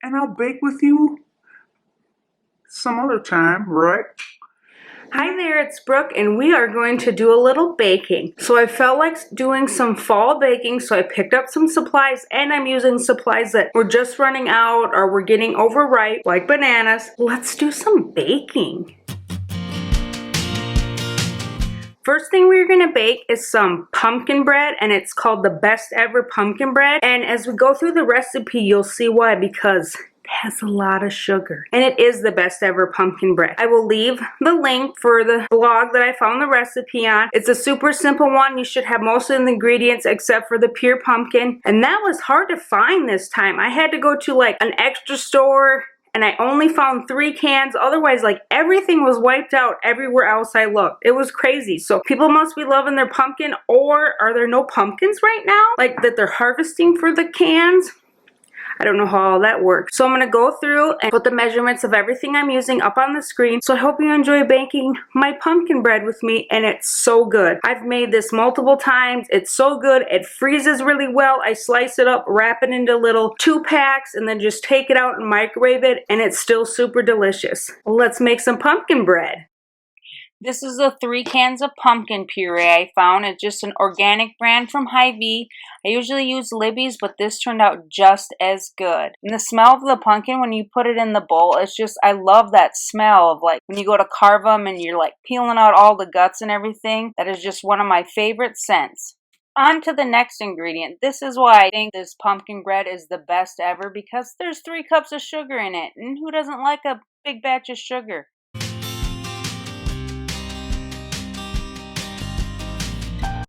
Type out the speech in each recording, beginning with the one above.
and I'll bake with you some other time, right? Hi there, it's Brooke, and we are going to do a little baking. So I felt like doing some fall baking, so I picked up some supplies, and I'm using supplies that were just running out or were getting overripe, like bananas. Let's do some baking. First thing we're gonna bake is some pumpkin bread, and it's called the Best Ever Pumpkin Bread. And as we go through the recipe, you'll see why, because has a lot of sugar, and it is the best ever pumpkin bread. I will leave the link for the blog that I found the recipe on. It's a super simple one. You should have most of the ingredients except for the pure pumpkin, and that was hard to find this time. I had to go to like an extra store, and I only found 3 cans. Otherwise, like, everything was wiped out everywhere else I looked. It was crazy. So people must be loving their pumpkin, or are there no pumpkins right now? Like, that they're harvesting for the cans? I don't know how all that works. So I'm going to go through and put the measurements of everything I'm using up on the screen. So I hope you enjoy baking my pumpkin bread with me, and it's so good. I've made this multiple times. It's so good. It freezes really well. I slice it up, wrap it into little 2-packs, and then just take it out and microwave it, and it's still super delicious. Let's make some pumpkin bread. This is the 3 cans of pumpkin puree I found. It's just an organic brand from Hy-Vee. I usually use Libby's, but this turned out just as good. And the smell of the pumpkin when you put it in the bowl, it's just, I love that smell of, like, when you go to carve them and you're like peeling out all the guts and everything. That is just one of my favorite scents. On to the next ingredient. This is why I think this pumpkin bread is the best ever, because there's 3 cups of sugar in it. And who doesn't like a big batch of sugar?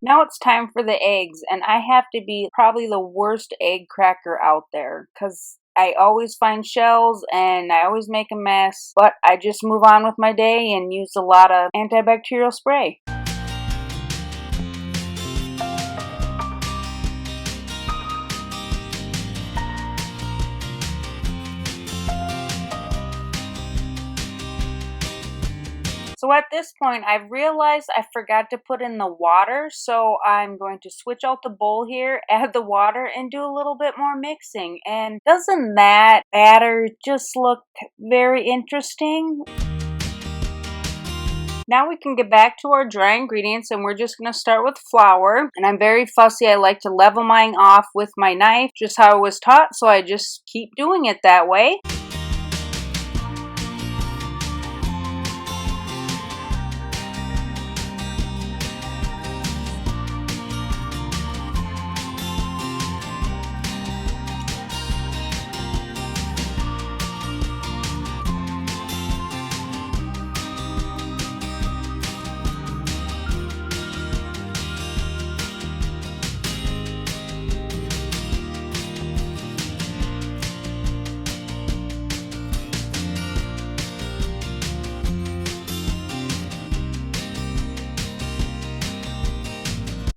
Now it's time for the eggs, and I have to be probably the worst egg cracker out there because I always find shells and I always make a mess, but I just move on with my day and use a lot of antibacterial spray. So at this point, I've realized I forgot to put in the water, so I'm going to switch out the bowl here, add the water, and do a little bit more mixing. And doesn't that batter just look very interesting? Now we can get back to our dry ingredients, and we're just going to start with flour. And I'm very fussy. I like to level mine off with my knife, just how I was taught, so I just keep doing it that way.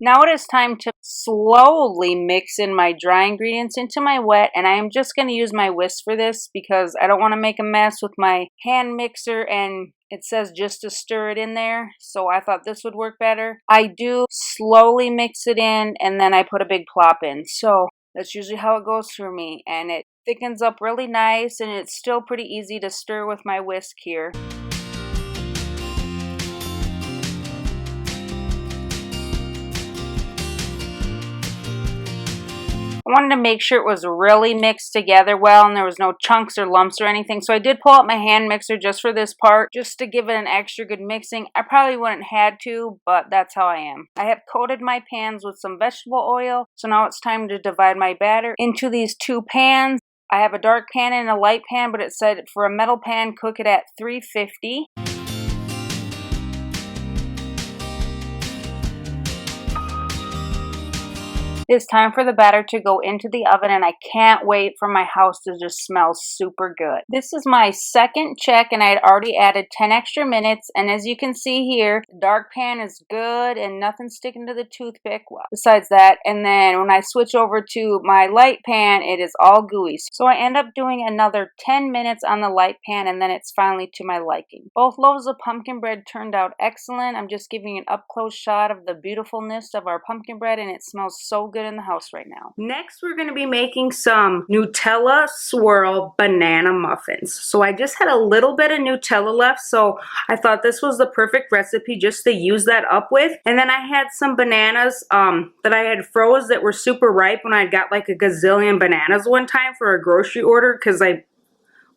Now it is time to slowly mix in my dry ingredients into my wet, and I am just going to use my whisk for this because I don't want to make a mess with my hand mixer, and it says just to stir it in there, so I thought this would work better. I do slowly mix it in, and then I put a big plop in, so that's usually how it goes for me, and it thickens up really nice, and it's still pretty easy to stir with my whisk here. I wanted to make sure it was really mixed together well and there was no chunks or lumps or anything. So I did pull out my hand mixer just for this part, just to give it an extra good mixing. I probably wouldn't had to, but that's how I am. I have coated my pans with some vegetable oil. So now it's time to divide my batter into these 2 pans. I have a dark pan and a light pan, but it said for a metal pan, cook it at 350. It's time for the batter to go into the oven, and I can't wait for my house to just smell super good. This is my second check, and I had already added 10 extra minutes, and as you can see here, the dark pan is good and nothing's sticking to the toothpick. Well, besides that, and then when I switch over to my light pan, it is all gooey. So I end up doing another 10 minutes on the light pan, and then it's finally to my liking. Both loaves of pumpkin bread turned out excellent. I'm just giving you an up-close shot of the beautifulness of our pumpkin bread, and it smells so good. good in the house right now. Next, we're gonna be making some Nutella swirl banana muffins. So I just had a little bit of Nutella left, so I thought this was the perfect recipe just to use that up with. And then I had some bananas that I had froze that were super ripe when I got like a gazillion bananas one time for a grocery order because I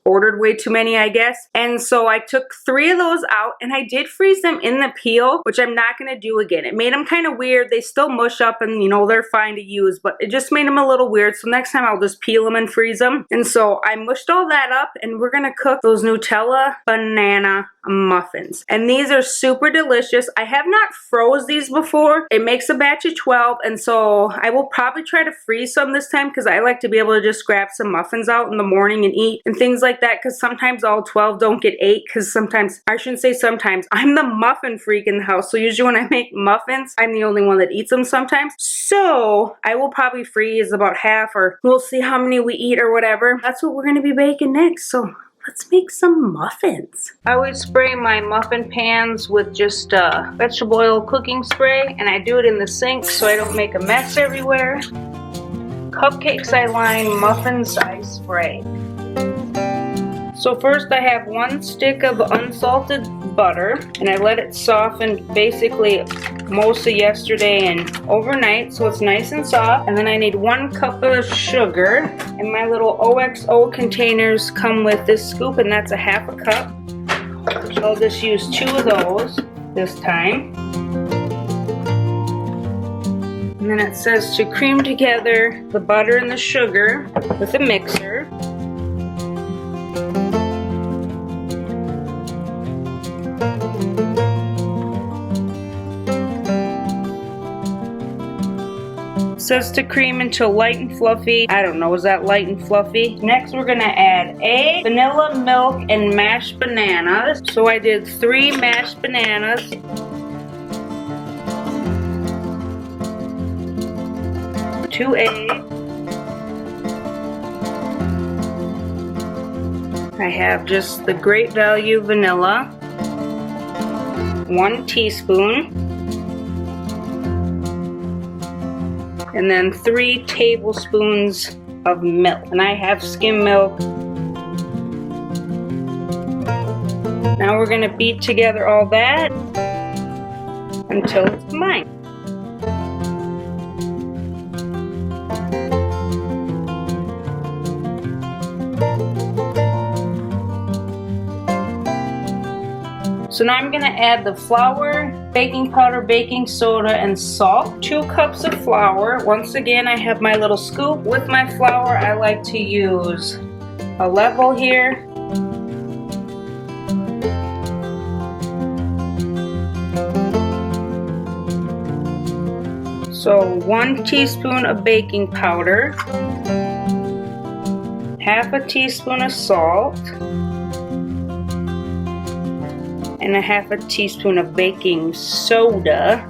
ordered way too many, I guess. And so I took 3 of those out and I did freeze them in the peel, which I'm not gonna do again. It made them kind of weird. They still mush up and you know, they're fine to use, but it just made them a little weird. So next time I'll just peel them and freeze them. And so I mushed all that up and we're gonna cook those Nutella banana muffins. And these are super delicious. I have not froze these before. It makes a batch of 12, and so I will probably try to freeze some this time because I like to be able to just grab some muffins out in the morning and eat and things like that, because sometimes all 12 don't get ate, because sometimes, I shouldn't say sometimes, I'm the muffin freak in the house. So usually when I make muffins, I'm the only one that eats them sometimes. So I will probably freeze about half, or we'll see how many we eat or whatever. That's what we're gonna be baking next. So let's make some muffins. I always spray my muffin pans with just vegetable oil cooking spray, and I do it in the sink so I don't make a mess everywhere. Cupcakes I line, muffins I spray. So first I have 1 stick of unsalted butter, and I let it soften basically most of yesterday and overnight, so it's nice and soft. And then I need 1 cup of sugar, and my little OXO containers come with this scoop, and that's a half a cup. So I'll just use 2 of those this time. And then it says to cream together the butter and the sugar with a mixer. Says to cream until light and fluffy. I don't know, is that light and fluffy? Next we're gonna add egg, vanilla, milk, and mashed bananas. So I did 3 mashed bananas. 2 eggs. I have just the Great Value vanilla. 1 teaspoon. And then 3 tablespoons of milk. And I have skim milk. Now we're gonna beat together all that until it's combined. So now I'm gonna add the flour, baking powder, baking soda, and salt. 2 cups of flour. Once again, I have my little scoop. With my flour, I like to use a level here. So 1 teaspoon of baking powder, half a teaspoon of salt, and a half a teaspoon of baking soda.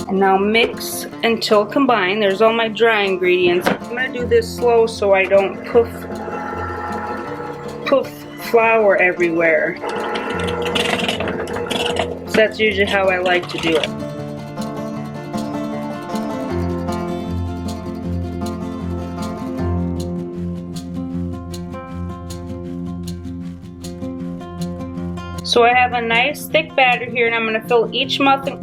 And now mix until combined. There's all my dry ingredients. I'm gonna do this slow so I don't poof flour everywhere. So that's usually how I like to do it. So I have a nice thick batter here, and I'm going to fill each muffin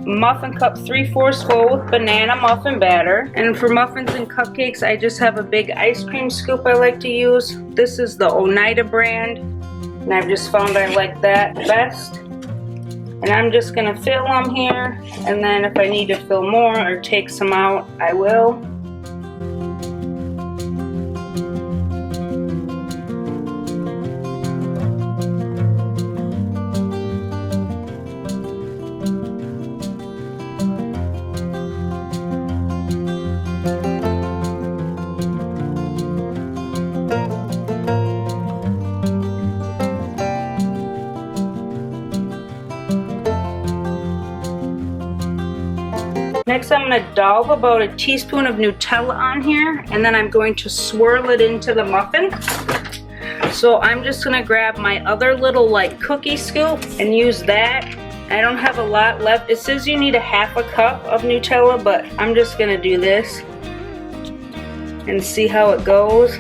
cup 3/4 full with banana muffin batter. And for muffins and cupcakes, I just have a big ice cream scoop I like to use. This is the Oneida brand, and I've just found I like that best. And I'm just going to fill them here, and then if I need to fill more or take some out, I will. Next, I'm going to dollop about a teaspoon of Nutella on here, and then I'm going to swirl it into the muffin. So I'm just going to grab my other little like cookie scoop and use that I don't have a lot left. It says you need a half a cup of Nutella, but I'm just gonna do this and see how it goes.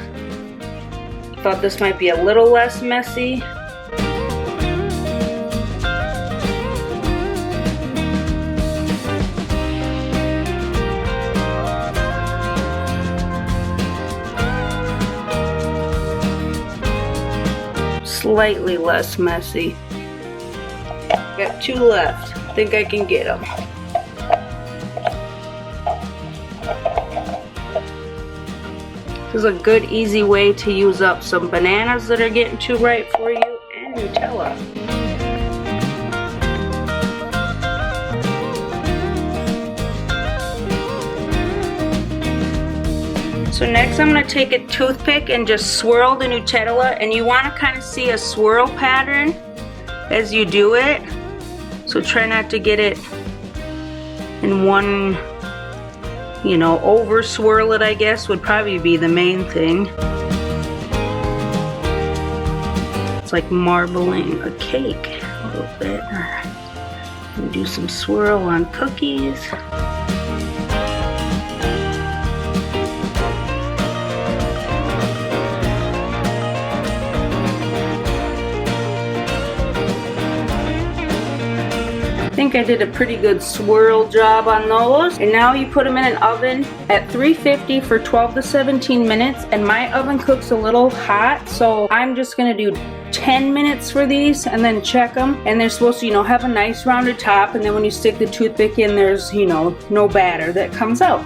Thought this might be a little less messy. Slightly less messy. Got 2 left. Think I can get them. This is a good, easy way to use up some bananas that are getting too ripe for you and Nutella. So next I'm going to take a toothpick and just swirl the Nutella, and you want to kind of see a swirl pattern as you do it. So try not to get it in one, you know, over swirl it, I guess, would probably be the main thing. It's like marbling a cake a little bit. And do some swirl on cookies. I think I did a pretty good swirl job on those. And now you put them in an oven at 350 for 12 to 17 minutes. And my oven cooks a little hot, so I'm just gonna do 10 minutes for these and then check them. And they're supposed to, you know, have a nice rounded top, and then when you stick the toothpick in, there's, you know, no batter that comes out.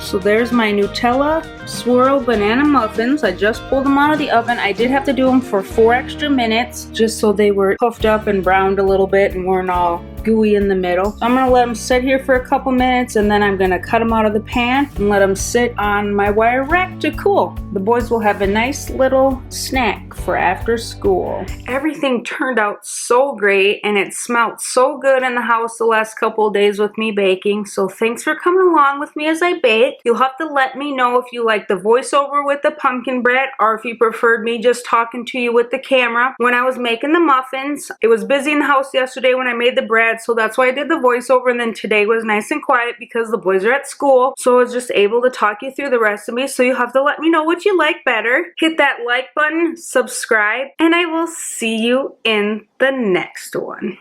So there's my Nutella swirl banana muffins. I just pulled them out of the oven. I did have to do them for 4 extra minutes just so they were puffed up and browned a little bit and weren't all gooey in the middle. So I'm gonna let them sit here for a couple minutes, and then I'm gonna cut them out of the pan and let them sit on my wire rack to cool. The boys will have a nice little snack for after school. Everything turned out so great, and it smelled so good in the house the last couple of days with me baking. So thanks for coming along with me as I bake. You'll have to let me know if you like the voiceover with the pumpkin bread, or if you preferred me just talking to you with the camera when I was making the muffins. It was busy in the house yesterday when I made the bread, so that's why I did the voiceover, and then today was nice and quiet because the boys are at school, so I was just able to talk you through the recipe. So you have to let me know what you like better. Hit that like button, subscribe, and I will see you in the next one.